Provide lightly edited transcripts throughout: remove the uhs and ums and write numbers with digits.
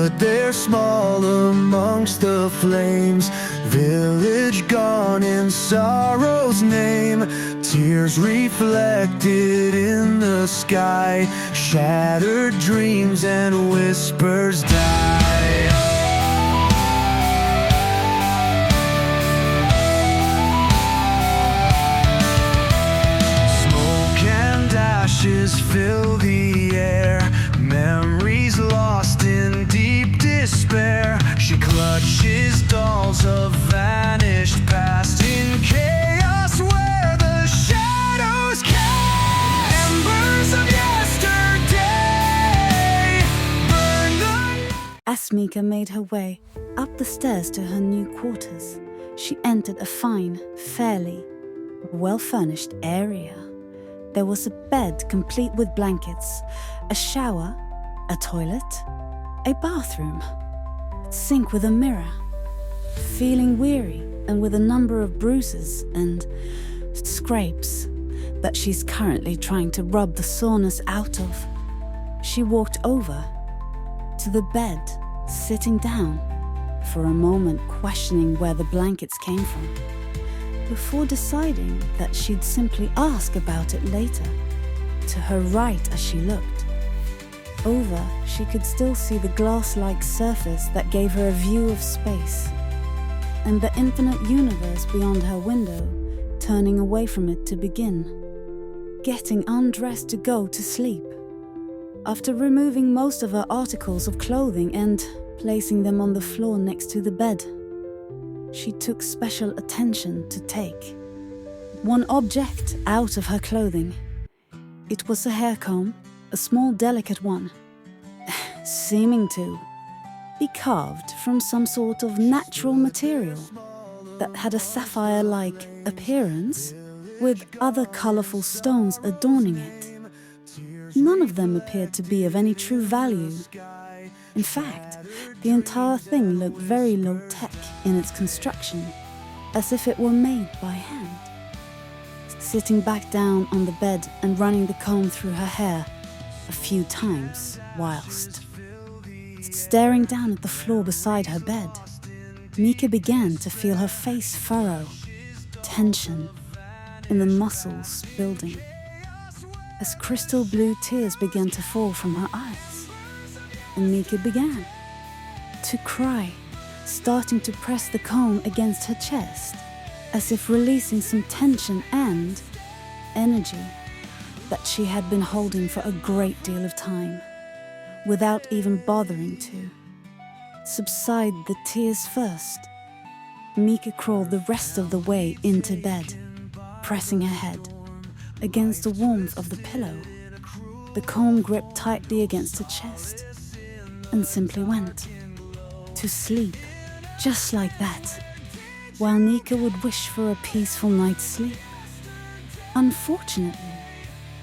stood there small amongst the flames, village gone in sorrow's name. Tears reflected in the sky, shattered dreams and whispers die. Smoke and ashes fill the air, memories lost in deep despair. She clutches dolls of vanished past in chaos where the shadows cast. Embers of yesterday burn the... As Mika made her way up the stairs to her new quarters, she entered a fine, fairly well-furnished area. There was a bed complete with blankets, a shower, a toilet, a bathroom, a sink with a mirror. Feeling weary and with a number of bruises and scrapes that she's currently trying to rub the soreness out of, she walked over to the bed, sitting down for a moment, questioning where the blankets came from, before deciding that she'd simply ask about it later. To her right as she looked over, she could still see the glass-like surface that gave her a view of space, and the infinite universe beyond her window, turning away from it to begin. Getting undressed to go to sleep. After removing most of her articles of clothing and placing them on the floor next to the bed, she took special attention to take one object out of her clothing. It was a hair comb, a small delicate one, seeming to be carved from some sort of natural material that had a sapphire-like appearance with other colorful stones adorning it. None of them appeared to be of any true value. In fact, the entire thing looked very low-tech in its construction, as if it were made by hand. Sitting back down on the bed and running the comb through her hair a few times whilst staring down at the floor beside her bed, Mika began to feel her face furrow, tension in the muscles building, as crystal blue tears began to fall from her eyes. And Mika began to cry, starting to press the comb against her chest, as if releasing some tension and energy that she had been holding for a great deal of time, without even bothering to subside the tears first. Mika crawled the rest of the way into bed, pressing her head against the warmth of the pillow, the comb gripped tightly against her chest, and simply went to sleep, just like that, while Nika would wish for a peaceful night's sleep. Unfortunately,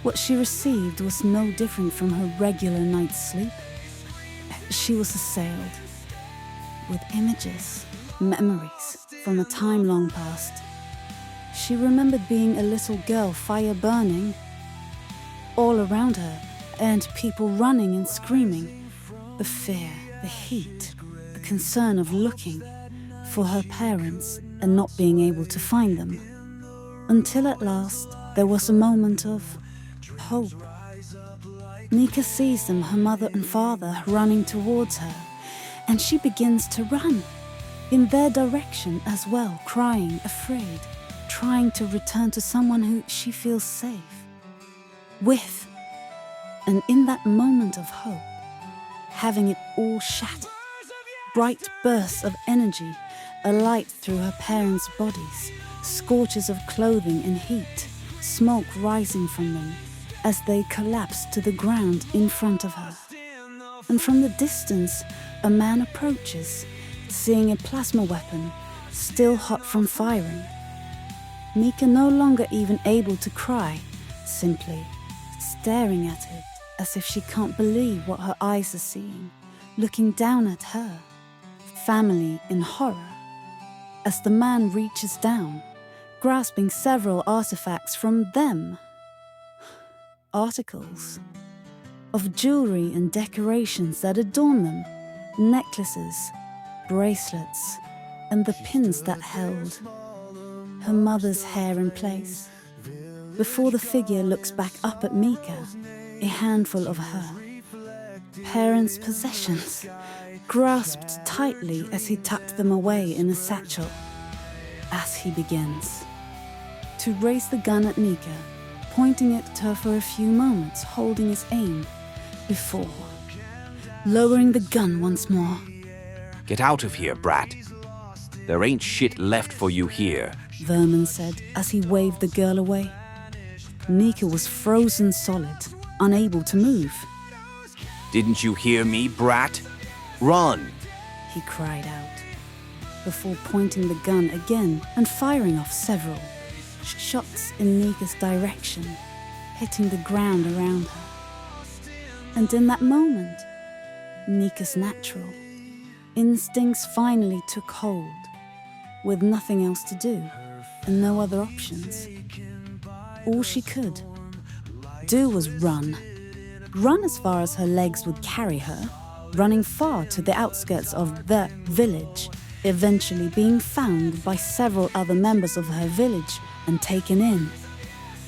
what she received was no different from her regular night's sleep. She was assailed with images, memories from a time long past. She remembered being a little girl, fire burning all around her, and people running and screaming. The fear, the heat, the concern of looking for her parents and not being able to find them. Until at last, there was a moment of hope. Nika sees them, her mother and father, running towards her, and she begins to run in their direction as well, crying, afraid, trying to return to someone who she feels safe with. And in that moment of hope, having it all shattered, bright bursts of energy alight through her parents' bodies, scorches of clothing and heat, smoke rising from them as they collapsed to the ground in front of her. And from the distance, a man approaches, seeing a plasma weapon still hot from firing. Mika no longer even able to cry, simply staring at it as if she can't believe what her eyes are seeing, looking down at her, family in horror, as the man reaches down, grasping several artifacts from them. Articles of jewelry and decorations that adorn them, necklaces, bracelets, and the pins that held her mother's hair in place. Before the figure looks back up at Mika, a handful of her parents' possessions, grasped tightly as he tucked them away in a satchel. As he begins to raise the gun at Mika, pointing it at her for a few moments, holding his aim, before lowering the gun once more. Get out of here, brat. There ain't shit left for you here. Vermin said as he waved the girl away. Mika was frozen solid, unable to move. Didn't you hear me, brat? Run! He cried out, before pointing the gun again and firing off several shots in Mika's direction, hitting the ground around her. And in that moment, Mika's natural instincts finally took hold, with nothing else to do and no other options. All she could do was run. Run as far as her legs would carry her, running far to the outskirts of the village, eventually being found by several other members of her village and taken in.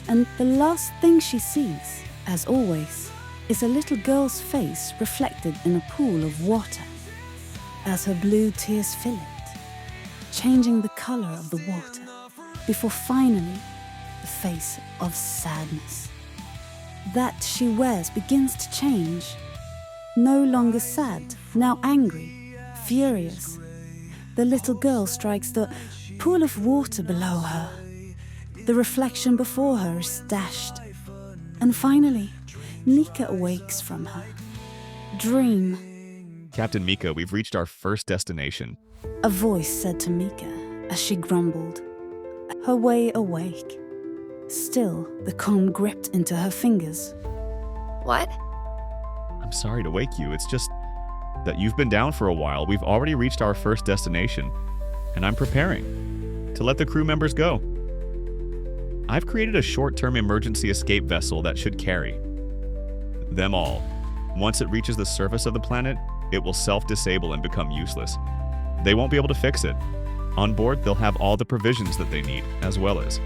And the last thing she sees, as always, is a little girl's face reflected in a pool of water, as her blue tears fill it, changing the color of the water, before finally the face of sadness that she wears begins to change. No longer sad, now angry, furious. The little girl strikes the pool of water below her. The reflection before her is dashed. And finally, Mika awakes from her dream. Captain Mika, we've reached our first destination. A voice said to Mika as she grumbled, her way awake. Still, the comb gripped into her fingers. What? I'm sorry to wake you. It's just that you've been down for a while. We've already reached our first destination, and I'm preparing to let the crew members go. I've created a short-term emergency escape vessel that should carry them all. Once it reaches the surface of the planet, it will self-disable and become useless. They won't be able to fix it. On board, they'll have all the provisions that they need, as well as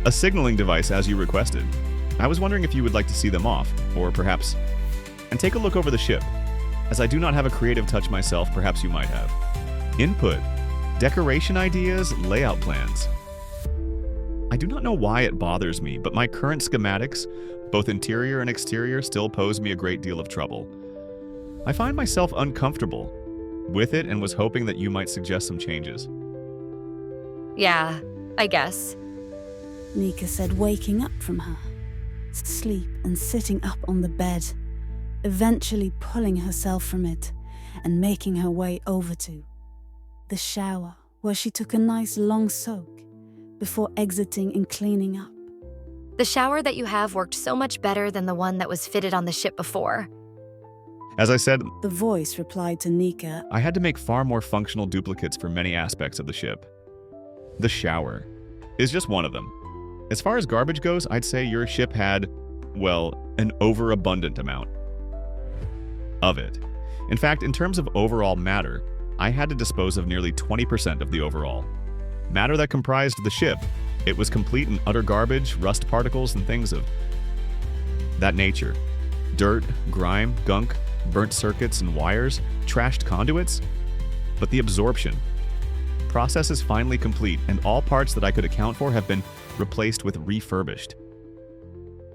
a signaling device as you requested. I was wondering if you would like to see them off, or perhaps, and take a look over the ship. As I do not have a creative touch myself, perhaps you might have. Input, decoration ideas, layout plans. I do not know why it bothers me, but my current schematics, both interior and exterior, still pose me a great deal of trouble. I find myself uncomfortable with it and was hoping that you might suggest some changes. Yeah, I guess. Mika said, waking up from her sleep and sitting up on the bed, eventually pulling herself from it and making her way over to the shower, where she took a nice long soak before exiting and cleaning up. The shower that you have worked so much better than the one that was fitted on the ship before. As I said, The voice replied to Nika, I had to make far more functional duplicates for many aspects of the ship. The shower is just one of them. As far as garbage goes, I'd say your ship had, well, an overabundant amount of it. In fact, in terms of overall matter, I had to dispose of nearly 20% of the overall matter that comprised the ship. It was complete and utter garbage, rust particles, and things of that nature. Dirt, grime, gunk, burnt circuits and wires, trashed conduits. But the absorption process is finally complete, and all parts that I could account for have been replaced with refurbished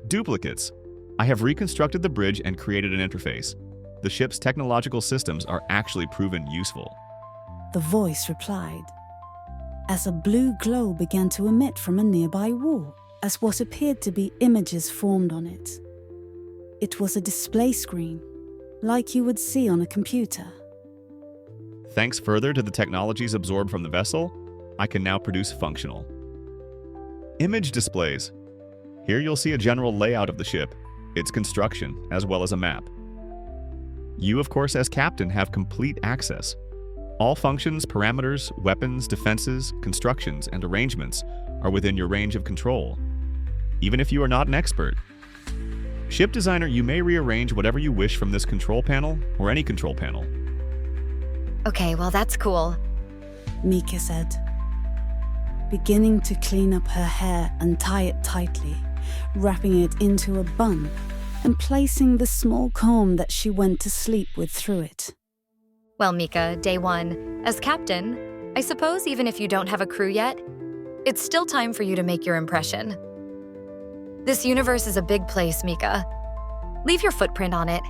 duplicates. I have reconstructed the bridge and created an interface. The ship's technological systems are actually proven useful. the voice replied, as a blue glow began to emit from a nearby wall, as what appeared to be images formed on it. It was a display screen, like you would see on a computer. Thanks further to the technologies absorbed from the vessel, I can now produce functional image displays. Here you'll see a general layout of the ship, its construction, as well as a map. You, of course, as captain, have complete access. All functions, parameters, weapons, defenses, constructions, and arrangements are within your range of control, even if you are not an expert. Ship designer, you may rearrange whatever you wish from this control panel or any control panel. Okay, well, that's cool. Mika said, beginning to clean up her hair and tie it tightly, wrapping it into a bun and placing the small comb that she went to sleep with through it. Well, Mika, day one, as captain, I suppose even if you don't have a crew yet, it's still time for you to make your impression. This universe is a big place, Mika. Leave your footprint on it.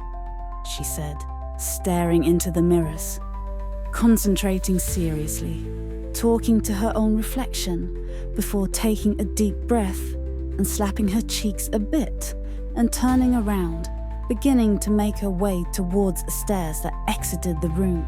She said, staring into the mirrors, concentrating seriously, talking to her own reflection before taking a deep breath and slapping her cheeks a bit and turning around, beginning to make her way towards the stairs that exited the room.